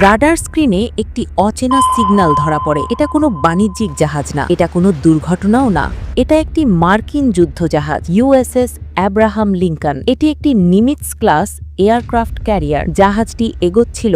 Radar স্ক্রিনে একটি অচেনা সিগন্যাল ধরা পড়ে। এটা কোনো বাণিজ্যিক জাহাজ না, এটা কোনো দুর্ঘটনাও না, এটা একটি মার্কিন যুদ্ধজাহাজ ইউএসএস অ্যাব্রাহাম লিঙ্কন। এটি একটি নিমিটস ক্লাস এয়ারক্রাফট ক্যারিয়ার। জাহাজটি এগোচ্ছিল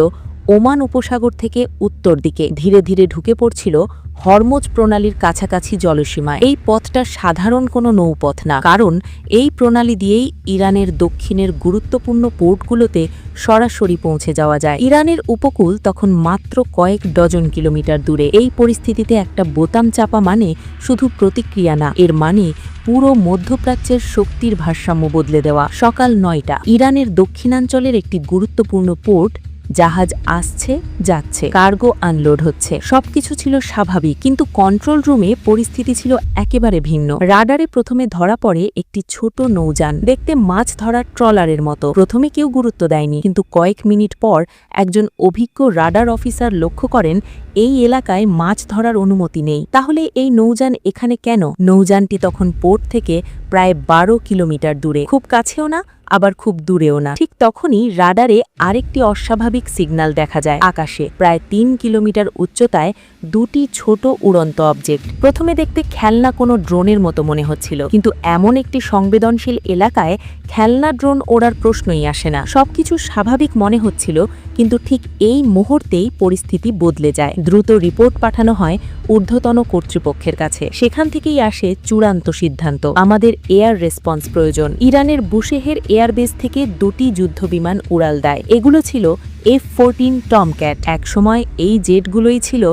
ওমান উপসাগর থেকে উত্তর দিকে, ধীরে ধীরে ঢুকে পড়ছিল হরমুজ প্রণালীর কাছাকাছি জলসীমায়। এই পথটা সাধারণ কোনো নৌপথ না, কারণ এই প্রণালী দিয়েই ইরানের দক্ষিণের গুরুত্বপূর্ণ পোর্টগুলোতে সরাসরি পৌঁছে যাওয়া যায়। ইরানের উপকূল তখন মাত্র কয়েক ডজন কিলোমিটার দূরে। এই পরিস্থিতিতে একটা বোতাম চাপা মানে শুধু প্রতিক্রিয়া না, এর মানে পুরো মধ্যপ্রাচ্যের শক্তির ভারসাম্য বদলে দেওয়া। সকাল ৯টা, ইরানের দক্ষিণাঞ্চলের একটি গুরুত্বপূর্ণ পোর্ট। জাহাজ আসছে, যাচ্ছে, কার্গো আনলোড হচ্ছে, সবকিছু ছিল স্বাভাবিক, কিন্তু কন্ট্রোল রুমে পরিস্থিতি ছিল একেবারে ভিন্ন। রাডারে প্রথমে ধরা পড়ে একটি ছোট নৌযান, দেখতে মাছ ধরার ট্রলারের মতো। প্রথমে কেউ গুরুত্ব দেয়নি, কিন্তু কয়েক মিনিট পর একজন অভিজ্ঞ রাডার অফিসার লক্ষ্য করেন এই এলাকায় মাছ ধরার অনুমতি নেই। তাহলে এই নৌযান এখানে কেন? নৌযানটি তখন পোর্ট থেকে প্রায় ১২ কিলোমিটার দূরে, খুব কাছেও না আবার খুব দূরেও না। ঠিক তখনই রাডারে আরেকটি অস্বাভাবিক সিগন্যাল দেখা যায়। আকাশে প্রায় ৩ কিলোমিটার উচ্চতায় দুটি ছোট উড়ন্ত অবজেক্ট। প্রথমে দেখতে খেলনা কোনো ড্রোনের মতো মনে হচ্ছিল, কিন্তু এমন একটি সংবেদনশীল এলাকায় খেলনা ড্রোন ওড়ার প্রশ্নই আসে না। সবকিছু স্বাভাবিক মনে হচ্ছিল, কিন্তু ঠিক এই মুহূর্তেই পরিস্থিতি বদলে যায়। দ্রুত রিপোর্ট পাঠানো হয় ঊর্ধ্বতন কর্তৃপক্ষের কাছে। সেখান থেকেই আসে চূড়ান্ত সিদ্ধান্ত, আমাদের এয়ার রেসপন্স প্রয়োজন। ইরানের বুশেহের এয়ারবেস থেকে দুটি যুদ্ধবিমান উড়াল দেয়। এগুলো ছিল F-14 টমক্যাট। একসময় এই জেটগুলোই ছিল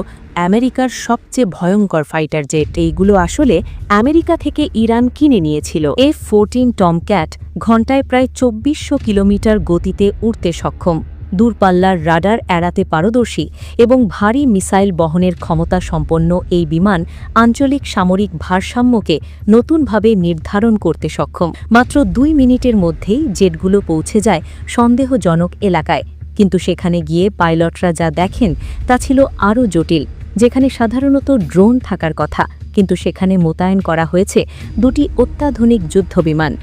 আমেরিকার সবচেয়ে ভয়ঙ্কর ফাইটার জেট। এইগুলো আসলে আমেরিকা থেকে ইরান কিনে নিয়েছিল। F-14 টমক্যাট ঘণ্টায় প্রায় ২৪০০ কিলোমিটার গতিতে উড়তে সক্ষম, দূরপাল্লার রাডার এড়াতে পারদর্শী এবং ভারী মিসাইল বহনের ক্ষমতা সম্পন্ন এই বিমান আঞ্চলিক সামরিক ভারসাম্যকে নতুনভাবে নির্ধারণ করতে সক্ষম। মাত্র ২ মিনিটের মধ্যেই জেটগুলো পৌঁছে যায় সন্দেহজনক এলাকায়, কিন্তু সেখানে গিয়ে পাইলটরা যা দেখেন তা ছিল আরও জটিল। যেখানে সাধারণত ড্রোন থাকার কথা, কিন্তু সেখানে মোতায়েন করা হয়েছে দুটি অত্যাধুনিক যুদ্ধবিমান।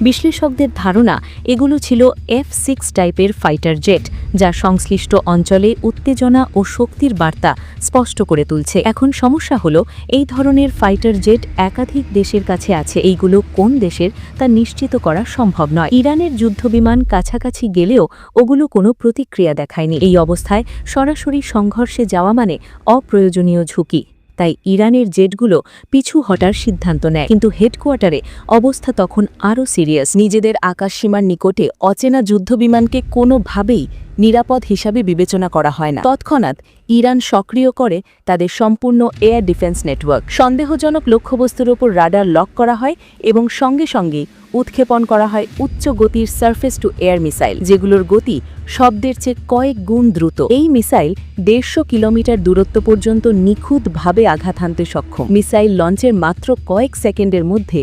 বিশ্লেষকদের ধারণা এগুলো ছিল F-6 টাইপের ফাইটার জেট, যা সংশ্লিষ্ট অঞ্চলে উত্তেজনা ও শক্তির বার্তা স্পষ্ট করে তুলছে। এখন সমস্যা হলো, এই ধরনের ফাইটার জেট একাধিক দেশের কাছে আছে। এইগুলো কোন দেশের তা নিশ্চিত করা সম্ভব নয়। ইরানের যুদ্ধবিমান কাছাকাছি গেলেও ওগুলো কোনো প্রতিক্রিয়া দেখায়নি। এই অবস্থায় সরাসরি সংঘর্ষে যাওয়া মানে অপ্রয়োজনীয় ঝুঁকি। তাই ইরানের জেটগুলো পিছু হটার সিদ্ধান্ত নেয়। কিন্তু হেডকোয়ার্টারে অবস্থা তখন আরও সিরিয়াস। নিজেদের আকাশসীমার নিকটে অচেনা যুদ্ধবিমানকে কোনোভাবেই নিরাপদ হিসাবে বিবেচনা করা হয় না। তৎক্ষণাৎ ইরান সক্রিয় করে তাদের সম্পূর্ণ এয়ার ডিফেন্স নেটওয়ার্ক। সন্দেহজনক লক্ষ্যবস্তুর ওপর রাডার লক করা হয় এবং সঙ্গে সঙ্গেই উৎক্ষেপণ করা হয় উচ্চ গতির সারফেস টু এয়ার মিসাইল, যেগুলোর গতি শব্দের চেয়ে কয়েক গুণ দ্রুত। এই মিসাইল ১৫০ কিলোমিটার দূরত্ব পর্যন্ত নিখুঁতভাবে আঘাত হানতে সক্ষম। মিসাইল লঞ্চের মাত্র কয়েক সেকেন্ডের মধ্যে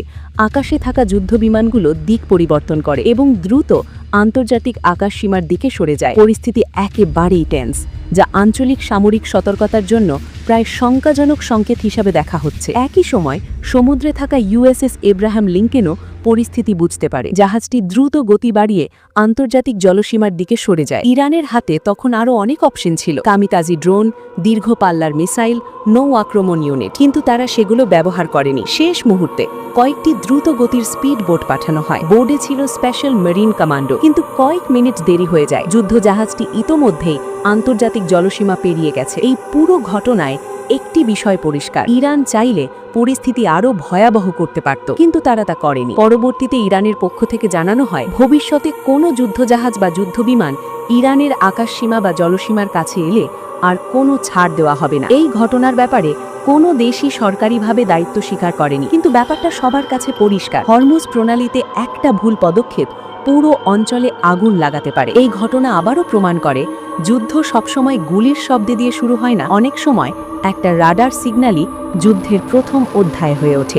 আকাশে থাকা যুদ্ধবিমানগুলো দিক পরিবর্তন করে এবং দ্রুত আন্তর্জাতিক আকাশসীমার দিকে সরে যায়। পরিস্থিতি একেবারেই টেন্স, যা আঞ্চলিক সামরিক সতর্কতার জন্য প্রায় শঙ্কাজনক সংকেত হিসাবে দেখা হচ্ছে। একই সময় সমুদ্রে থাকা ইউএসএস এব্রাহাম লিঙ্কনও পরিস্থিতি বুঝতে পারে। জাহাজটি দ্রুত গতি বাড়িয়ে আন্তর্জাতিক জলসীমার দিকে সরে যায়। ইরানের হাতে তখন আরও অনেক অপশন ছিল, কামিকাজি ড্রোন, দীর্ঘ পাল্লার মিসাইল, নৌ আক্রমণ ইউনিট, কিন্তু তারা সেগুলো ব্যবহার করেনি। শেষ মুহূর্তে কয়েকটি দ্রুত গতির স্পিড বোট পাঠানো হয়। বোর্ডে ছিল স্পেশাল মেরিন কমান্ডো, কিন্তু কয়েক মিনিট দেরি হয়ে যায়। যুদ্ধজাহাজটি ইতোমধ্যেই আন্তর্জাতিক জলসীমা পেরিয়ে গেছে। এই পুরো ঘটনায় একটি বিষয় পরিষ্কার, ইরান চাইলে পরিস্থিতি আরও ভয়াবহ করতে পারত, কিন্তু তারা তা করেনি। পরবর্তীতে ইরানের পক্ষ থেকে জানানো হয়, ভবিষ্যতে কোনো যুদ্ধজাহাজ বা যুদ্ধবিমান ইরানের আকাশসীমা বা জলসীমার কাছে এলে আর কোনো ছাড় দেওয়া হবে না। এই ঘটনার ব্যাপারে কোনো দেশই সরকারিভাবে দায়িত্ব স্বীকার করেনি, কিন্তু ব্যাপারটা সবার কাছে পরিষ্কার। হরমুজ প্রণালীতে একটা ভুল পদক্ষেপ পুরো অঞ্চলে আগুন লাগাতে পারে। এই ঘটনা আবারও প্রমাণ করে, যুদ্ধ সবসময় গুলির শব্দে দিয়ে শুরু হয় না, অনেক সময় একটা রাডার সিগন্যালই যুদ্ধের প্রথম অধ্যায় হয়ে ওঠে।